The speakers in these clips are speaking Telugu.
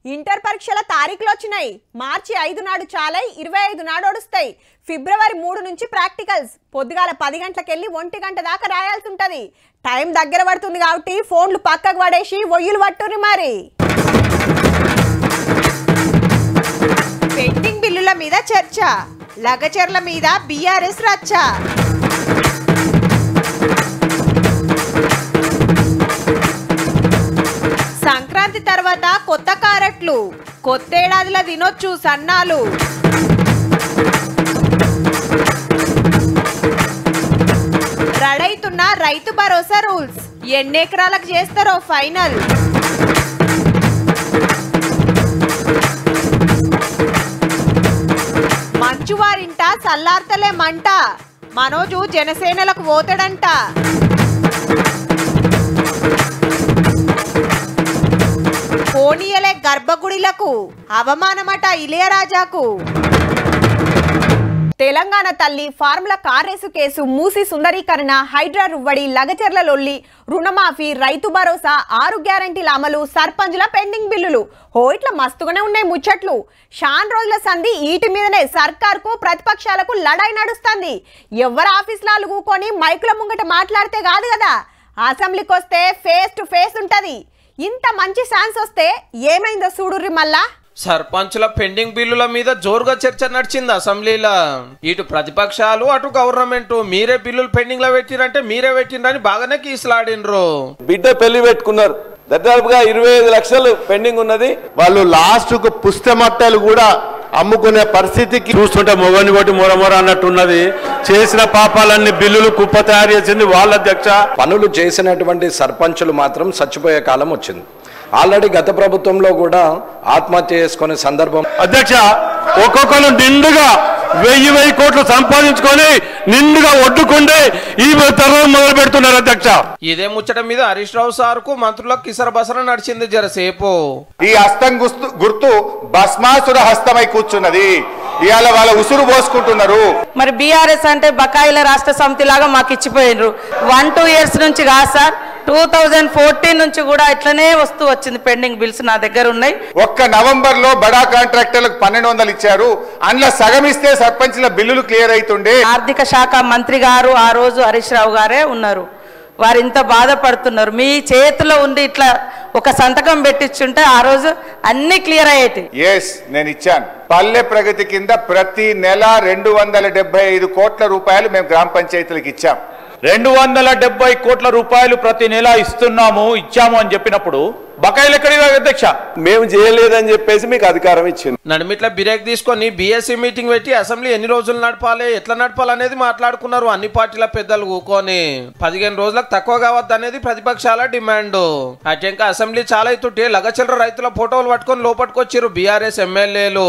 ఇంటర్ పరీక్షల తారీఖులు వచ్చినాయి. మార్చి 5 నాడు చాలై 25 నాడు ఒడుస్తాయి. ఫిబ్రవరి 3 నుంచి ప్రాక్టికల్స్. పొద్దుగాల 10 గంటలకెళ్ళి 1 గంట దాకా రాయాల్సి ఉంటది. టైం దగ్గర పడుతుంది కాబట్టి ఫోన్లు పక్కకు పడేసి ఒయ్యులు పట్టుని మరి. పెండింగ్ బిల్లుల మీద చర్చ, లగచర్ల మీద బీఆర్ఎస్ రచ్చ. సంక్రాంతి తర్వాత కొత్త కారట్లు, కొత్తేడాదిల తినొచ్చు సన్నాలు. రడైతున్న రైతు భరోసా రూల్స్, ఎన్నెకరాలకు చేస్తారో ఫైనల్. మంచువారింట సల్లార్తలే మంట, మనోజు జనసేనలకు పోతాడంట. కోనియలే గర్భగుడిలకు అవమానమట ఇళయరాజాకు. తెలంగాణ తల్లి ఫార్ములా కార్ రేసు కేసు, మూసి సుందరీకరణ, హైడ్రా రువ్వడి, లగచర్ల లొల్లి, రుణమాఫీ, రైతు భరోసా, 6 గ్యారంటీల అమలు, సర్పంచుల పెండింగ్ బిల్లులు. ఇట్లా మస్తుగానే ఉన్నాయి ముచ్చట్లు. షాన్ రోజుల సంధి ఈటి మీదనే సర్కార్కు ప్రతిపక్షాలకు లడాయి నడుస్తుంది. ఎవరు ఆఫీసులు కూకొని మైకుల ముంగట మాట్లాడితే కాదు కదా, అసెంబ్లీకి వస్తే ఫేస్ టు ఫేస్ ఉంటది. ఇంత మంచి ఛాన్స్ వస్తే ఏమైందో చూడుర్రి మళ్ళా. సర్పంచుల పెండింగ్ బిల్లుల మీద జోరుగా చర్చ నడిచింది అసెంబ్లీలో. ఇటు ప్రతిపక్షాలు అటు గవర్నమెంట్ మీరే బిల్లులు పెండింగ్ లో పెట్టిరంటే మీరే పెట్టిండ్రని బాగానే కీసులాడినరు. బిడ్డ పెళ్లి పెట్టుకున్నారు, దాదాపుగా 25 లక్షలు పెండింగ్ ఉన్నది. వాళ్ళు లాస్ట్ కు పుస్తమట్టలు కూడా అమ్ముకునే పరిస్థితికి చూస్తుంటే మొగని కొట్టి మొరమొర అన్నట్టున్నది. చేసిన పాపాలన్నీ బిల్లులు కుప్ప తయారు చేసింది వాళ్ళ అధ్యక్ష. పనులు చేసినటువంటి సర్పంచులు మాత్రం చచ్చిపోయే కాలం వచ్చింది. ఆల్రెడీ గత ప్రభుత్వంలో కూడా ఆత్మహత్య చేసుకునే సందర్భం. అధ్యక్ష, ఒక్కొక్కరు నిండుగా 1000 కోట్లు సంపాదించుకొని నిండుగా ఒడ్డుకుండి ఈ తరం మొదలు పెడుతున్నారు అధ్యక్ష. ఇదే ముచ్చట మీద హరీష్ రావు సార్ కు మంత్రులకు కిసర బసర నడిచింది జరసేపు. ఈ హస్తం గుర్తు భస్మాసుర హస్తమై కూర్చున్నది. ఇవాళ వాళ్ళ ఉసురు పోసుకుంటున్నారు. మరి బీఆర్ఎస్ అంటే బకాయిల రాష్ట్ర సమితి లాగా మాకు ఇచ్చిపోయినరు. 1-2 ఇయర్స్ నుంచి కాదు సార్, 2014 నుంచి కూడా ఇట్లనే వస్తూ వచ్చింది. పెండింగ్ బిల్స్ నా దగ్గర ఉన్నాయి. ఒక్క నవంబర్ లో బడా కాంట్రాక్టర్లకు 1200 ఇచ్చారు. అందులో సగం ఇస్తే సర్పంచ్ల బిల్లులు క్లియర్ అవుతుండే. ఆర్థిక శాఖ మంత్రి గారు ఆ రోజు హరీష్ రావు గారే ఉన్నారు. వారు ఇంత బాధపడుతున్నారు. మీ చేతిలో ఉండి ఇట్లా ఒక సంతకం పెట్టించుంటే ఆ రోజు అన్ని క్లియర్ అయ్యేటి. ఎస్, నేను ఇచ్చాను. పల్లె ప్రగతి కింద ప్రతి నెల 275 కోట్ల రూపాయలు మేము గ్రామ పంచాయతీలకు ఇచ్చాం. 270 కోట్ల రూపాయలు ప్రతి నెల ఇచ్చాము అని చెప్పినప్పుడు బకాయిలు ఎక్కడి అధ్యక్ష? మేము చేయలేదని చెప్పేసి మీకు అధికారం ఇచ్చింది. నడిమిట్ల బ్రేక్ తీసుకొని బీఎస్సీ మీటింగ్ పెట్టి అసెంబ్లీ ఎన్ని రోజులు నడపాలి, ఎట్లా నడపాలి అనేది మాట్లాడుకున్నారు. అన్ని పార్టీల పెద్దలు కూకొని 15 రోజులకు తక్కువ కావద్దు అనేది ప్రతిపక్షాల డిమాండ్. అటెంక అసెంబ్లీ చాలా ఎత్తుంటే లగచల్ర రైతుల ఫోటోలు పట్టుకొని లోపట్టుకొచ్చారు బీఆర్ఎస్ ఎమ్మెల్యేలు.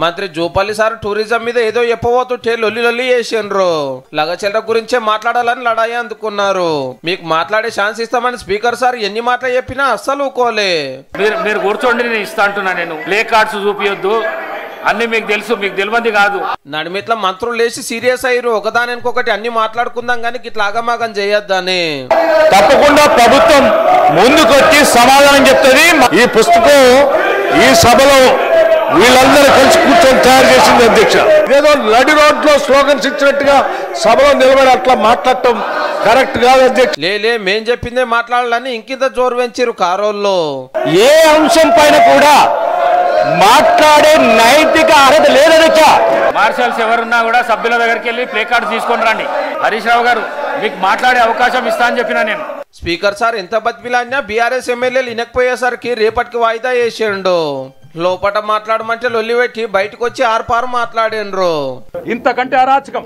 మంత్రి జూపల్లి సార్ టూరిజం మీద ఏదో చెప్పబోతుంటే లొల్లి చేసిండ్రు. లగచల్ర గురించే మాట్లాడాలని లడాయి అందుకున్నారు. మీకు మాట్లాడే ఛాన్స్ ఇస్తామని స్పీకర్ సార్ ఎన్ని మాటలు చెప్పినా అస్సలు ఊకోలే. మీరు కూర్చోండి, నేను ఇస్తా అంటున్నా. నేను ప్లే కార్డ్స్ చూపియొద్దు, అన్ని మీకు తెలుసు, మీకు తెలియదు కాదు. నడిమిట్ల మంత్రులు లేచి సీరియస్ అయ్యారు. ఒకదానికొకటి అన్ని మాట్లాడుకుందాం కానీ ఇట్లా ఆగమాగం చేయొద్దని. తప్పకుండా ప్రభుత్వం ముందుకొచ్చి సమాధానం చెప్తుంది. ఈ పుస్తకం ఈ సభలో వీళ్ళందరూ కలిసి కూర్చొని తయారు చేసింది అధ్యక్ష. ఏదో నడి రోడ్లో స్లోగన్స్ ఇచ్చినట్టుగా సభలో నిలబడి అట్లా మాట్లాడటం కరెక్ట్ కాదు అధ్యక్ష. లే మేం చెప్పిందే మాట్లాడాలని ఇంకింత జోరు పెంచారు కారోళ్ళు. ఏ అంశం పైన కూడా మాట్లాడే నైతిక అర్హత లేదు అధ్యక్ష. మార్షల్స్ ఎవరున్నా కూడా సభ్యుల దగ్గరికి వెళ్ళి ప్లే కార్డు తీసుకొని రండి. హరీష్ రావు గారు మీకు మాట్లాడే అవకాశం ఇస్తా అని చెప్పినా నేను. స్పీకర్ సార్ ఎంత బతిమిలాడినా బీఆర్ఎస్ ఎమ్మెల్యేలు ఇనకపోయేసరికి రేపటికి వాయిదా వేసిండు. లోపట మాట్లాడమంటే లొల్లి పెట్టి బయటకు వచ్చి ఆర్పారు మాట్లాడిండ్రు. ఇంతకంటే అరాచకం,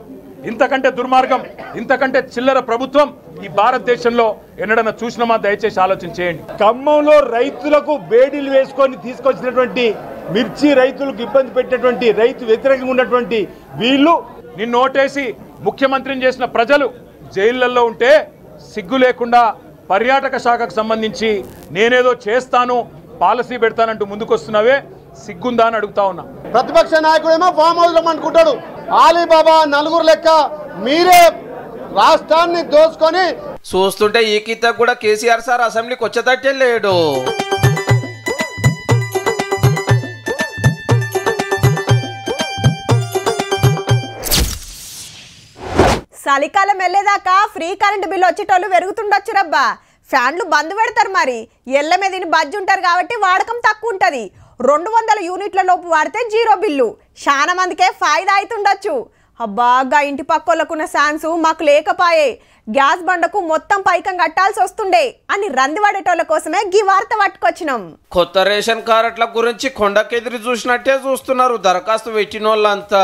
ఇంతకంటే దుర్మార్గం, ఇంతకంటే చిల్లర ప్రభుత్వం ఈ భారతదేశంలో ఎన్నడన్నా చూసినామా? దయచేసి ఆలోచన చేయండి. ఖమ్మంలో రైతులకు బేడీలు వేసుకొని తీసుకొచ్చినటువంటి మిర్చి రైతులకు ఇబ్బంది పెట్టినటువంటి రైతు వ్యతిరేకంగా ఉన్నటువంటి వీళ్ళు నిన్ను ఓటేసి ముఖ్యమంత్రిని చేసిన ప్రజలు జైళ్లలో ఉంటే సిగ్గు లేకుండా పర్యాటక శాఖకు సంబంధించి నేనేదో చేస్తాను, పాలసీ పెడతానంటూ ముందుకొస్తున్నావే, సిగ్గుందా అని అడుగుతా ఉన్నా. ప్రతిపక్ష నాయకుడేమో ఫామ్ హౌస్ లో అనుకుంటాడు. ఆలీబాబా నలుగురు లెక్క మీరే రాష్ట్రాన్ని దోచుకొని చూస్తుంటే ఈ కిత కూడా కేసీఆర్ సార్ అసెంబ్లీకి వచ్చేటట్టే లేడు. చలికాలం వెళ్ళేదాకా ఫ్రీ కరెంట్ బిల్లు వచ్చేటోళ్ళు పెరుగుతుండొచ్చు రబ్బా. ఫ్యాన్లు బంద్ పెడతారు, మరి ఎల్ల మీద బజ్జి ఉంటారు కాబట్టి వాడకం తక్కువ ఉంటుంది. 200 యూనిట్ల లోపు వాడితే జీరో బిల్లు. చాలా మందికే ఫాయిదా అవుతుండొచ్చు. అబ్బాగా ఇంటి పక్కోళ్ళకున్న ఛాన్సు మాకు లేకపాయే, గ్యాస్ బండకు మొత్తం పైకం కట్టాల్సి వస్తుండే అని రందివాడేటోళ్ళ కోసమే గీ వార్త పట్టుకొచ్చినాం. కొత్త రేషన్ కార్డుల గురించి కొండకెదిరి చూసినట్టే చూస్తున్నారు దరఖాస్తు పెట్టిన వాళ్ళంతా.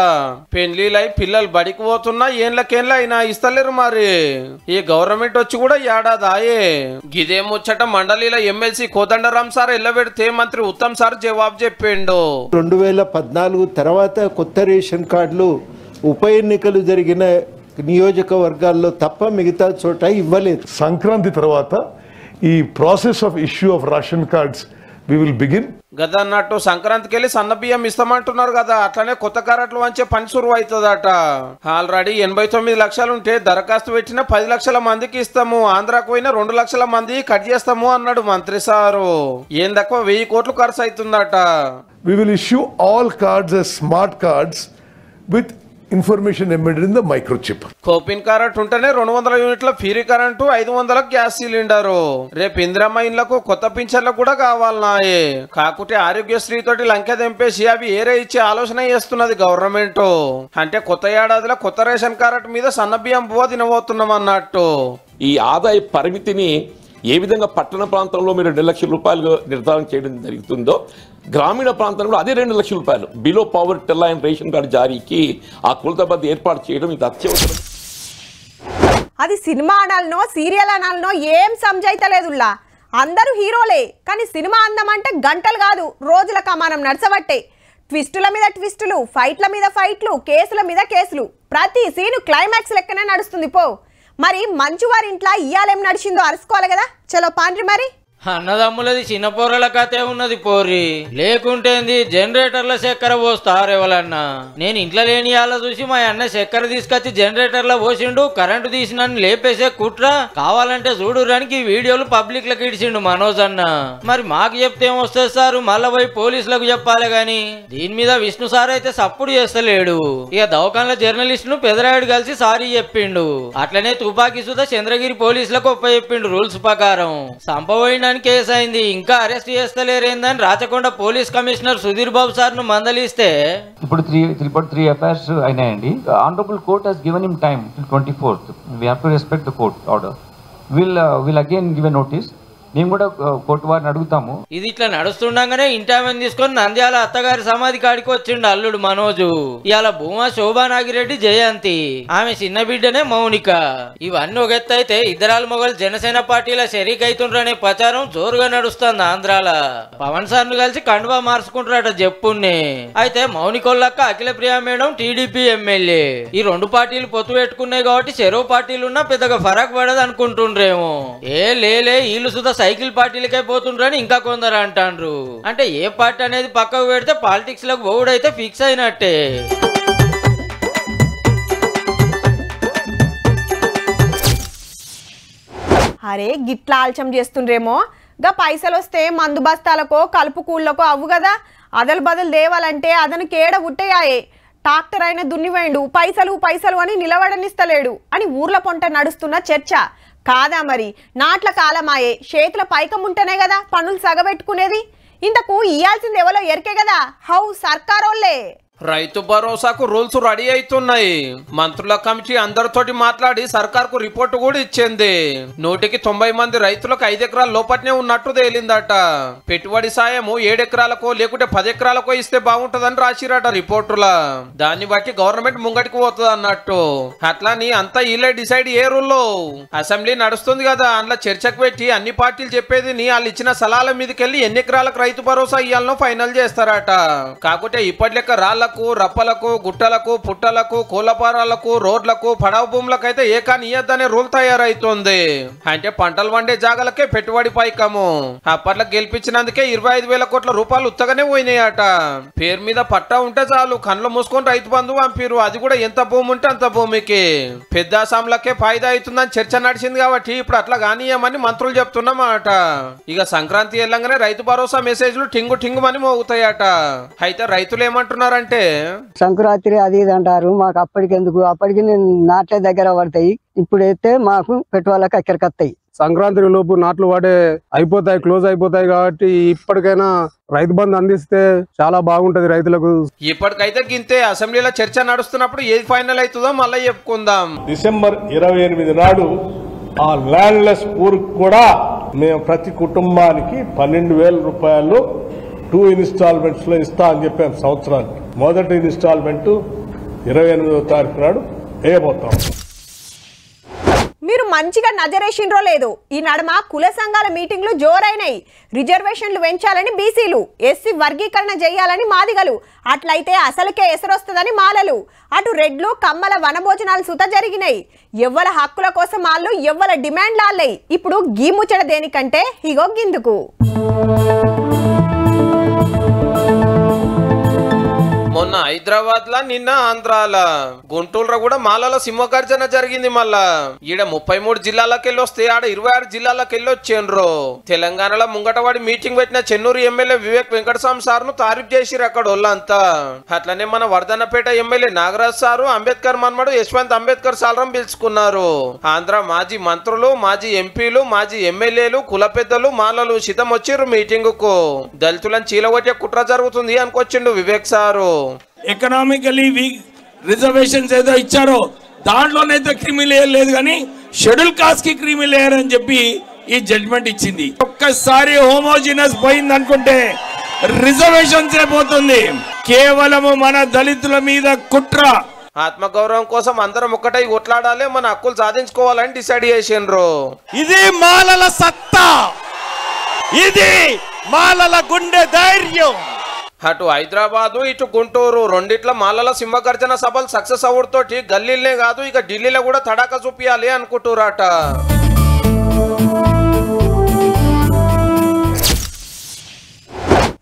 పెళ్లిలై పిల్లలు బడికి పోతున్నా ఏండ్లకేండ్ల అయినా ఇస్తలేరు. మరి ఈ గవర్నమెంట్ వచ్చి కూడా ఏడాదాయే. గిదే ముచ్చట మండలిలో ఎమ్మెల్సీ కోదండరాం సార్ ఎల్లబెడితే మంత్రి ఉత్తమ్ సార్ జవాబు చెప్పిండు. 2014 తర్వాత కొత్త రేషన్ కార్డులు ఉప ఎన్నికలు జరిగిన నియోజకవర్గాల్లో తప్ప మిగతా చోట ఇవ్వలేదు. సంక్రాంతి తర్వాత ఈ process of issue of ration cards we will begin. గదా అన్నట్టు సంక్రాంతికి వెళ్ళి సన్న బియ్యం ఇస్తామంటున్నారు కదా, అట్లనే కొత్త కార్డులు వంచే పని సురువు అవుతుందట. ఆల్రెడీ 89 లక్షలు ఉంటే దరఖాస్తు పెట్టిన 10 లక్షల మందికి ఇస్తాము, ఆంధ్రాకు పోయిన 2 లక్షల మంది కట్ చేస్తాము అన్నాడు మంత్రి సారు. ఏం తక్కువ 1000 కోట్లు ఖర్చు అవుతుందట. We will issue all cards as smart cards with information embedded in the microchip. కోపిన్ కరెంట్ ఉంటేనే 200 యూనిట్ల ఫ్రీ కరెంటు, 500 గ్యాస్ సిలిండరు. రేపు ఇందిరమ్మ ఇండ్లకు కొత్త పింఛన్లకు కూడా కావాలన్నాయే. కాకుంటే ఆరోగ్యశ్రీ తోటి లంకె దింపేసి అవి ఏరే ఇచ్చే ఆలోచన చేస్తున్నది గవర్నమెంట్. అంటే కొత్త ఏడాదిలో కొత్త రేషన్ కార్డు మీద సన్న బియ్యం బువ్వ తినబోతున్నాం అన్నట్టు. ఈ ఆదాయ పరిమితిని ఏ విధంగా పట్టణ ప్రాంతంలో మీరు 2 లక్షల రూపాయలు నిర్ధారణ చేయడం జరుగుతుందో, గ్రామీణ ప్రాంతంలో అదే 2 లక్షల రూపాయలు below poverty line ration card జారీకి ఆ కొలతబద్ద ఏర్పాటు చేయడం ఇది అత్యవసరం. అది సినిమా అనాలనో సీరియల్ అనాలనో ఏం సంజైతలేదుల్లా. అందరూ హీరోలే, కానీ సినిమా అందమంటే గంటలు కాదు రోజుల కమానం నడచబట్టే. ట్విస్టుల మీద ట్విస్టులు, ఫైట్ల మీద ఫైట్లు, కేసుల మీద కేసులు, ప్రతి సీను క్లైమాక్స్ లెక్కనే నడుస్తుంది పో. మరి మంచువారి ఇంట్లో ఇయ్యాలేం నడిచిందో అరుసుకోవాలి కదా. చలో పాండ్రి మరి. అన్నదమ్ములది చిన్న పోరల కథే ఉన్నది పోరి. లేకుంటేంది జనరేటర్ల చక్కెర పోస్తారు ఎవరన్నా. నేను ఇంట్లో లేని వాళ్ళ చూసి మా అన్న చక్కెర తీసుకొచ్చి జనరేటర్లో పోసిండు, కరెంటు తీసి నన్ను లేపేసే కుట్ర. కావాలంటే చూడురానికి వీడియోలు పబ్లిక్ లకు ఇడిచిండు మనోజ్ అన్న. మరి మాకు చెప్తే ఏమొస్తుంది సార్, మళ్ళా పోయి పోలీసులకు చెప్పాలి గాని. దీని మీద విష్ణు సార్ అయితే సప్పుడు చేస్తలేడు. ఇక దవాఖాన్ల జర్నలిస్ట్ ను పెదరాయుడు కలిసి సారీ చెప్పిండు. అట్లనే తుపాకీ సుధా చంద్రగిరి పోలీసులకు ఒప్ప చెప్పిండు రూల్స్ ప్రకారం. సంపవైన కేసు అయింది, ఇంకా అరెస్ట్ చేస్తలేరేందని Rachakonda police commissioner Sudheer Babu sir ను మందలిస్తే ఇప్పుడు 3 ఎఫ్ఐఆర్స్ అయినాయండి. Honourable court has given him time till 24th. We have to respect the court order. Will again give a notice. మేము కూడా కోర్టు వారిని అడుగుతాము. ఇది ఇట్లా నడుస్తుండగానే ఇంటామెన్ తీసుకొని నంద్యాల అత్తగారి సమాధి కాడికి వచ్చిండు అల్లుడు మనోజు. ఇవాళ భూమా శోభానాగిరెడ్డి జయంతి, ఆమె చిన్న బిడ్డనే మౌనిక. ఇవన్నీ ఒక ఎత్తు అయితే ఇద్దరాల మొగలు జనసేన పార్టీల షరీక్ అవుతుండ్రనే ప్రచారం జోరుగా నడుస్తుంది ఆంధ్రాల. పవన్ సార్ ను కలిసి కండువా మార్చుకుంటారట చెప్పుని. అయితే మౌనికోళ్ళక్క అఖిల ప్రియా మేడం టీడీపీ ఎమ్మెల్యే. ఈ 2 పార్టీలు పొత్తు పెట్టుకున్నాయి కాబట్టి చెరో పార్టీలున్నా పెద్దగా ఫరక్ పడదు అనుకుంటుండ్రేమో. లేలే వీళ్ళు సుధా సైకిల్ పార్టీలకే పోతుండ్రని ఇంకా కొందరు అంటాండ్రు. అంటే ఏ పార్టీ అనేది పక్కకు పెడితే పాలిటిక్స్ లకు పోవుడైతే ఫిక్స్ అయినట్టే. అరే గిట్లా ఆల్చం చేస్తుండ్రేమో. గా పైసలు వస్తే మందు బస్తాలకో కలుపు కూళ్ళకో అవ్వు కదా. అదలు బదులు దేవాలంటే అదను కేడ ఉట్టయాయే. ట్రాక్టర్ అయిన దున్నివేయండు, పైసలు పైసలు అని నిలబడనిస్తలేడు అని ఊర్ల పొంట నడుస్తున్న చర్చ కాదా. మరి నాట్ల కాలమాయే, చేతుల పైకం ఉంటేనే కదా పనులు సగబెట్టుకునేది. ఇంతకు ఇయ్యాల్సింది ఎవరో ఎరికే కదా, హౌ సర్కారోళ్ళే. రైతు భరోసాకు రూల్స్ రెడీ అవుతున్నాయి. మంత్రుల కమిటీ అందరితోటి మాట్లాడి సర్కార్ కు రిపోర్ట్ కూడా ఇచ్చింది. 190 మంది రైతులకు 5 ఎకరాల లోపట్నే ఉన్నట్టు తేలిందట. పెట్టుబడి సాయము 7 ఎకరాలకో లేకుంటే 10 ఎకరాలకో ఇస్తే బాగుంటదని రాసిరట రిపోర్టులా. దాన్ని బట్టి గవర్నమెంట్ ముంగటికి పోతుంది అన్నట్టు. అట్లాని అంతా వీళ్ళే డిసైడ్ ఏ రూల్లో. అసెంబ్లీ నడుస్తుంది కదా, అందులో చర్చకు పెట్టి అన్ని పార్టీలు చెప్పేది వాళ్ళు ఇచ్చిన సలహాల మీదకెళ్ళి ఎన్ని ఎకరాలకు రైతు భరోసా ఇయ్యాలనో ఫైనల్ చేస్తారట. కాకుంటే ఇప్పటిలెక్క రాళ్ళ రప్పలకు, గుట్టలకు, పుట్టలకు, కోలపారాలకు, రోడ్లకు, పడవ భూములకైతే ఏకాని ఇయ్యద్దనే రూల్ తయారైతుంది. అంటే పంటలు వండే జాగాలకే పెట్టుబడి పైకము. అప్పట్లో గెలిపించినందుకే 25,000 కోట్ల రూపాయలు ఉత్తగానే పోయినాయట. పేరు మీద పట్టా ఉంటే చాలు, కళ్ళు మూసుకొని రైతు బంధు పంపిరు. అది కూడా ఎంత భూమి ఉంటే అంత భూమికి. పెద్ద అసాంలకే ఫాయిదా అవుతుందని చర్చ నడిచింది కాబట్టి ఇప్పుడు అట్లా కానీయమని మంత్రులు చెప్తున్నమాట. ఇక సంక్రాంతి వెళ్ళంగానే రైతు భరోసా మెసేజ్లు టింగు టింగుమని మోగుతాయట. అయితే రైతులు ఏమంటున్నారంటే ఎందుకే సంక్రాంతి అది ఇది అంటారు, మాకు అప్పటికెందుకు, అప్పటికి నాట్లే దగ్గర పడతాయి, ఇప్పుడైతే మాకు పెట్టుకోవాలకు అక్కడికి సంక్రాంతి లోపు నాట్లు అయిపోతాయి, క్లోజ్ అయిపోతాయి. కాబట్టి ఇప్పటికైనా రైతు బంధు అందిస్తే చాలా బాగుంటది రైతులకు. ఇప్పటికైతే గింతే. అసెంబ్లీలో చర్చ నడుస్తున్నప్పుడు ఏది ఫైనల్ అవుతుందో మళ్ళీ చెప్పుకుందాం. డిసెంబర్ 28 నాడు ఆ ల్యాండ్లెస్ పూర్ కూడా మేము ప్రతి కుటుంబానికి 12,000 రూపాయలు 2 ఇన్స్టాల్మెంట్స్ లో ఇస్తా అని చెప్పాం సంవత్సరానికి. మొదటి ఇన్స్టాల్మెంట్ 28వ తారీఖు నాడు వేయబోతాం. మీరు మంచిగా నజరేసిండ్రో లేదు, ఈ నడమ కుల సంఘాల మీటింగ్లు జోరైనాయి. రిజర్వేషన్లు పెంచాలని బీసీలు, ఎస్సీ వర్గీకరణ చేయాలని మాదిగలు, అట్లయితే అసలుకే ఎసరొస్తుందని మాలలు, అటు రెడ్లు కమ్మల వనభోజనాలు సుత జరిగినాయి. ఎవ్వల హక్కుల కోసం వాళ్ళు, ఎవ్వల డిమాండ్లు వాళ్ళయి. ఇప్పుడు గీ ముచ్చట దేనికంటే ఇగో గిందుకు. మొన్న హైదరాబాద్ లా, నిన్న ఆంధ్రాల, గుంటూరులో కూడా మాలలో సింహగర్జన జరిగింది. మళ్ళా ఈడ 33 జిల్లాలకెళ్ళి వస్తే ఆడ 26 జిల్లాలకెళ్ళి వచ్చేండ్రు. తెలంగాణలో ముంగటవాడి మీటింగ్ పెట్టిన చెన్నూరు ఎమ్మెల్యే వివేక్ వెంకటస్వామి సార్ ను తారీఫ్ చేసిరు అక్కడ వాళ్ళంతా. అట్లనే మన వర్ధన్నపేట ఎమ్మెల్యే నాగరాజ్ సారు అంబేద్కర్ మన్మడు యశ్వంత్ అంబేద్కర్ సాలరం పిలుచుకున్నారు. ఆంధ్ర మాజీ మంత్రులు, మాజీ ఎంపీలు, మాజీ ఎమ్మెల్యేలు, కుల పెద్దలు, మాలలు సిద్ధం వచ్చిర్రు మీటింగ్ కు. దళితులను చీలగొట్టే కుట్ర జరుగుతుంది అనుకొచ్చిండు Vivek sir. Economically weak reservations ఏదో ఇచ్చారో దాంట్లోనైతే క్రిమి లేయర్ లేదు, కానీ షెడ్యూల్ కాస్ట్ కి క్రిమి లేయర్ అని చెప్పి ఈ జడ్జ్మెంట్ ఇచ్చింది. ఒక్కసారి హోమోజినస్ పోయింది అనుకుంటే రిజర్వేషన్స్ పోతుంది. కేవలము మన దళితుల మీద కుట్ర. ఆత్మగౌరవం కోసం అందరం ఒక్కటై కొట్లాడాలి, మన హక్కులు సాధించుకోవాలని డిసైడ్ చేసిండ్రు. ఇది మాలల సత్తా, ఇది మాలల గుండె ధైర్యం. అటు హైదరాబాదు, ఇటు గుంటూరు రెండిట్ల మాలల సింహగర్జన సభలు సక్సెస్ అవుడుతోటి గల్లీలే కాదు ఇక ఢిల్లీలో కూడా తడాక చూపియాలి అనుకుంటురాట.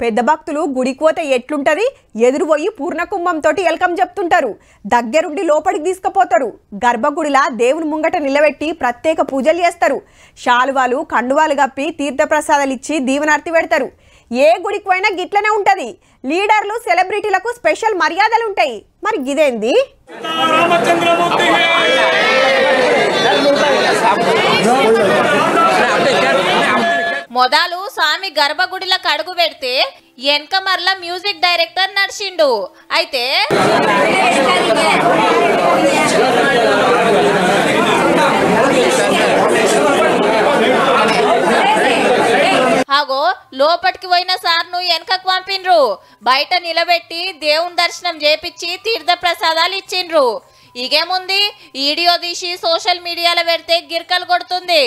పెద్ద భక్తులు గుడికి పోతే ఎట్లుంటది, ఎదురుపోయి పూర్ణకుంభంతో వెల్కమ్ చెప్తుంటారు, దగ్గరుండి లోపలికి తీసుకుపోతారు, గర్భగుడిలా దేవుని ముంగట నిలబెట్టి ప్రత్యేక పూజలు చేస్తారు, శాలువాలు కండువాలు కప్పి తీర్థప్రసాదాలు ఇచ్చి దీవెనార్తి పెడతారు. ఏ గుడికి పోయినా గిట్లనే ఉంటది. లీడర్లు, సెలబ్రిటీలకు స్పెషల్ మర్యాదలు ఉంటాయి. మరి గిదేంది? మొదలు స్వామి గర్భగుడిలకు అడుగు పెడితే వెనక మరల మ్యూజిక్ డైరెక్టర్ నడిచిండు. అయితే అగో లోపటికి పోయిన సార్ను వెనకకు పంపిండ్రు. బయట నిలబెట్టి దేవుని దర్శనం చేపించి తీర్థ ప్రసాదాలు ఇచ్చిండ్రు. ఇగేముంది, వీడియో తీసి సోషల్ మీడియాలో పెడితే గిరికలు కొడుతుంది.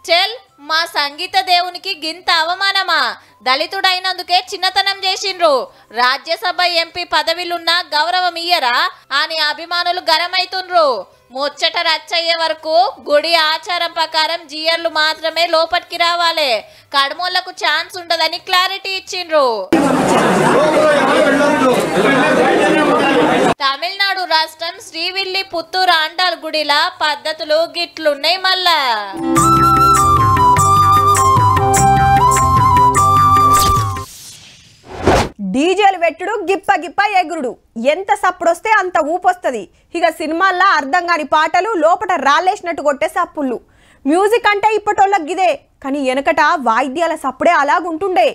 చెల్, మా సంగీత దేవునికి గింత అవమానమా? దళితుడైనందుకే చిన్నతనం చేసిండ్రు, రాజ్యసభ ఎంపీ పదవిలున్నా గౌరవం ఇయ్యరా అని అభిమానులు గరమైతుండ్రు. ముచ్చట రచ్చయ్యే వరకు గుడి ఆచారం ప్రకారం జియర్లు మాత్రమే లోపలికి రావాలి, కడమోళ్లకు ఛాన్స్ ఉండదని క్లారిటీ ఇచ్చిండ్రు. తమిళనాడు రాష్ట్రం శ్రీవిల్లి పుత్తూరు ఆండాల్ గుడిలా పద్ధతులు గిట్లున్నాయి. మళ్ళా డీజేలు పెట్టుడు, గిప్ప గిప్ప ఎగురుడు, ఎంత సప్పుడొస్తే అంత ఊపొస్తుంది. ఇక సినిమాల్లో అర్థం కాని పాటలు, లోపల రాళ్ళేసినట్టు కొట్టే సప్పుళ్ళు. మ్యూజిక్ అంటే ఇప్పటోళ్ళకి గిదే, కానీ వెనకట వాయిద్యాల సప్పుడే అలాగుంటుండే.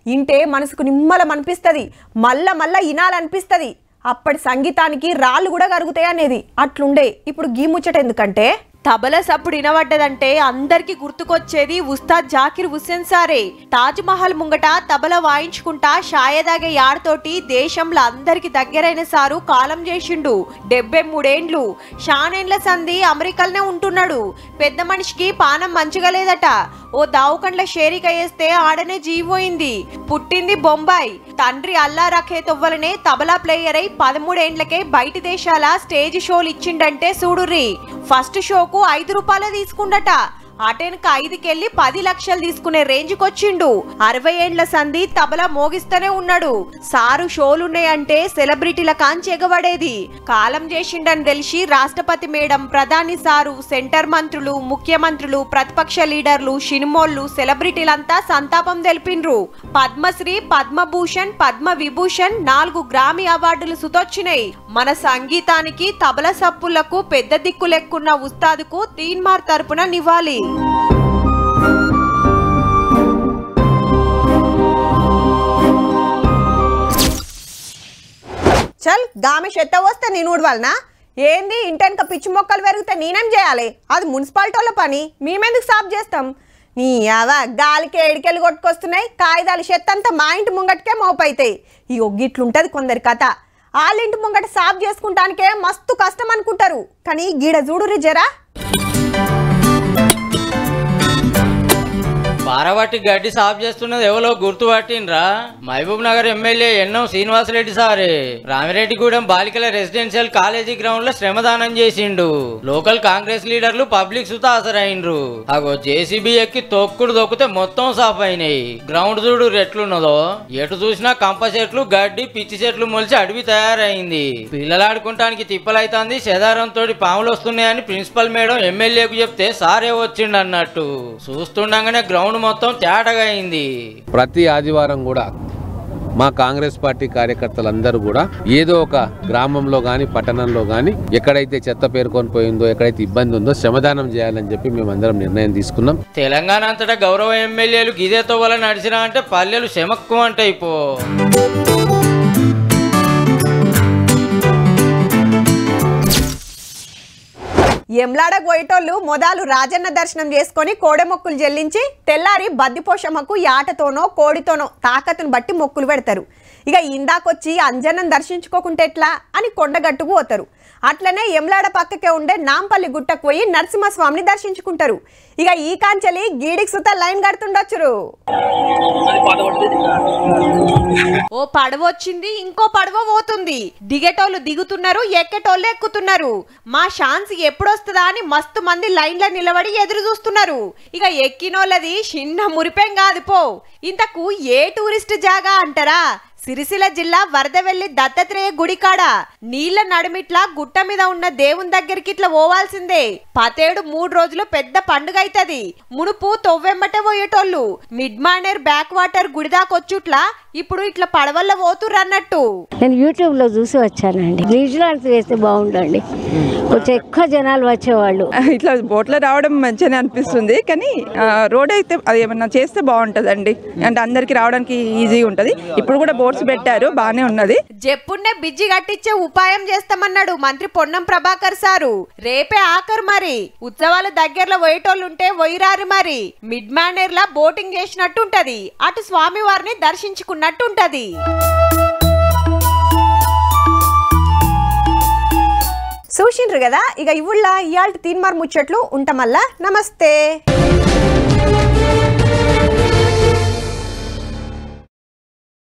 ఇంటే మనసుకు నిమ్మలం అనిపిస్తుంది, మళ్ళా ఇనాలనిపిస్తుంది. అప్పటి సంగీతానికి రాళ్ళు కూడా కరుగుతాయి అనేది అట్లుండే. ఇప్పుడు గీ ముచ్చట ఎందుకంటే తబల సప్పుడు వినబడ్డదంటే అందరికి గుర్తుకొచ్చేది ఉస్తాద్ జాకిర్ హుస్సేన్ సారే. తాజ్ మహల్ ముంగట తబల వాయించుకుంటా షాయదాగే యాడ్తోటి దేశంలో అందరికి దగ్గరైన సారు కాలం చేసిండు. 73 ఏండ్లు, షానేండ్ల సంధి అమెరికాలోనే ఉంటున్నాడు. పెద్ద మనిషికి పానం మంచిగా లేదట. ఓ దావుకండ్ల షేరిక వేస్తే ఆడనే జీవోయింది. పుట్టింది బొంబాయి, తండ్రి అల్లా రఖే తొవ్వలనే తబలా ప్లేయర్ అయి 13 ఏండ్లకే బయటి దేశాల స్టేజ్ షోలు ఇచ్చిండంటే చూడుర్రి. ఫస్ట్ షోకు 5 రూపాయలే తీసుకుండట. అటెనక 5కెళ్ళి 10 లక్షలు తీసుకునే రేంజ్కి వచ్చిండు. 60 ఏండ్ల సంధి తబలా మోగిస్తూనే ఉన్నాడు. సారు షోలున్నాయంటే సెలబ్రిటీల కాంచి ఎగబడేది. కాలం చేసిండని తెలిసి రాష్ట్రపతి మేడం, ప్రధాని సారు, సెంటర్ మంత్రులు, ముఖ్యమంత్రులు, ప్రతిపక్ష లీడర్లు, సినిమోళ్లు, సెలబ్రిటీలంతా సంతాపం తెలిపిండ్రు. పద్మశ్రీ, పద్మభూషణ్, పద్మ విభూషణ్ 4 గ్రామీ అవార్డులు సుతొచ్చినాయి. మన సంగీతానికి తబల సప్పులకు పెద్ద దిక్కు లెక్కున్న ఉస్తాదుకు తీన్మార్ తరపున నివాళి. చల్ గామె చెత్త వస్తే నేను ఊడవాలనా? ఏంది ఇంటెనక పిచ్చి మొక్కలు పెరిగితే నేనేం చేయాలి? అది మున్సిపాలిటీల పని, మేమెందుకు సాఫ్ చేస్తాం? నీ అవా గాలికి ఏడికెళ్ళి కొట్టుకొస్తున్నాయి. కాగితాలు చెత్త అంతా మా ఇంటి ముంగటికే మోపైతాయి. ఈ ఒగ్గిట్లుంటది కొందరి కథ. వాళ్ళ ఇంటి ముంగట సాఫ్ చేసుకుంటానికే మస్తు కష్టం అనుకుంటారు, కానీ గీడ చూడురి జరా. పారబట్టి గడ్డి సాఫ్ చేస్తున్నది ఎవరో గుర్తుపట్టినరా? మహబూబ్ నగర్ ఎమ్మెల్యే ఎన్నం శ్రీనివాసరెడ్డి సారే. రామిరెడ్డిగూడెం బాలికల రెసిడెన్షియల్ కాలేజీ గ్రౌండ్ లో శ్రమదానం చేసిండు. లోకల్ కాంగ్రెస్ లీడర్లు పబ్లిక్ సుత హాజరైండ్రు. అగో జేసీబీ ఎక్కి తొక్కుడు దొక్కితే మొత్తం సాఫ్ అయినాయి. గ్రౌండ్ చూడు ఎట్లున్నదో. ఎటు చూసినా కంప చెట్లు, గడ్డి, పిచ్చి చెట్లు మొలిచి అడవి తయారైంది. పిల్లలు ఆడుకుంటానికి తిప్పలైతుంది. చెదారంతో పాములు వస్తున్నాయని ప్రిన్సిపల్ మేడం ఎమ్మెల్యేకు చెప్తే సారే వచ్చిండు అన్నట్టు. చూస్తుండగానే గ్రౌండ్ మొత్తం తేటగా అయింది. ప్రతి ఆదివారం కూడా మా కాంగ్రెస్ పార్టీ కార్యకర్తలందరూ కూడా ఏదో ఒక గ్రామంలో గాని పట్టణంలో గాని ఎక్కడైతే చెత్త పేరుకొని పోయిందో, ఎక్కడైతే ఇబ్బంది ఉందో శ్రమదానం చేయాలని చెప్పి మేమందరం నిర్ణయం తీసుకున్నాం. తెలంగాణ అంతటా గౌరవ ఎమ్మెల్యేలు గిదేతో వల్ల నడిచినా అంటే పల్లెలు శమక్కు అంటాయి. పో ఎమ్లాడకు పోయేటోళ్ళు మొదలు రాజన్న దర్శనం చేసుకొని కోడె మొక్కులు చెల్లించి తెల్లారి బద్దిపోషమ్మకు యాటతోనో కోడితోనో తాకతును బట్టి మొక్కులు పెడతారు. ఇక ఇందాకొచ్చి అంజనం దర్శించుకోకుంటే ఎట్లా అని కొండగట్టుకు పోతారు. అట్లనే ఎమ్లాడ పక్కకే ఉండే నాంపల్లి గుట్టకు పోయి నరసింహస్వామిని దర్శించుకుంటారు. ఇక ఈ కాంచెలి గీడికి సుత లైన్ కడుతుండొచ్చురు. ఓ పడవ వచ్చింది, ఇంకో పడవ పోతుంది. దిగేటోళ్ళు దిగుతున్నారు, ఎక్కేటోళ్ళు ఎక్కుతున్నారు. మా ఛాన్స్ ఎప్పుడొస్తుందా అని మస్తు మంది లైన్లో నిలబడి ఎదురు చూస్తున్నారు. ఇక ఎక్కినోళ్ళది చిన్న మురిపేం కాదు. పో ఇంతకు ఏ టూరిస్ట్ జాగా అంటారా? సిరిసిల్ల జిల్లా వరదవెల్లి దత్తాత్రేయ గుడికాడ నీళ్ల నడుమిట్లా గుట్ట మీద ఉన్న దేవుని దగ్గరికి ఇట్లా పోవాల్సిందే. పతేడు 3 రోజులు పెద్ద పండుగ అవుతుంది. మునుపు తొవ్వెంబటే పోయేటోళ్ళు మిడ్ మానేర్ బ్యాక్ వాటర్ గుడిదాకొచ్చుట్లా ఇప్పుడు ఇట్లా పడవల్ల పోతుర్రు అన్నట్టు. నేను యూట్యూబ్ లో చూసి వచ్చానండి. న్యూజిలాండ్ వేస్తే బాగుండండి, కొంచెం ఎక్కువ జనాలు వచ్చేవాళ్ళు. ఇట్లా బోట్లో రావడం మంచిగానే అనిపిస్తుంది, కానీ రోడ్ అయితే అది ఏమన్నా చేస్తే బాగుంటదండి. అంటే అందరికి రావడానికి ఈజీ ఉంటది. ఇప్పుడు కూడా బోట్స్ పెట్టారు, బానే ఉన్నది. జప్పున్నే బిజ్జి కట్టించే ఉపాయం చేస్తామన్నాడు మంత్రి పొన్నం ప్రభాకర్ సారు. రేపే ఆఖరు మరి. ఉత్సవాలు దగ్గరలో పోయేటోళ్ళుంటే పోయిరారు మరి. మిడ్ మానేర్ లా బోటింగ్ చేసినట్టు ఉంటది, అటు స్వామి వారిని దర్శించుకున్నట్టు ఉంటది. చూసిండ్రు కదా. ఇక ఇవుళ్ళ ఇయాల్టి తీన్మార్ ముచ్చట్లు ఉంటామల్లా. నమస్తే.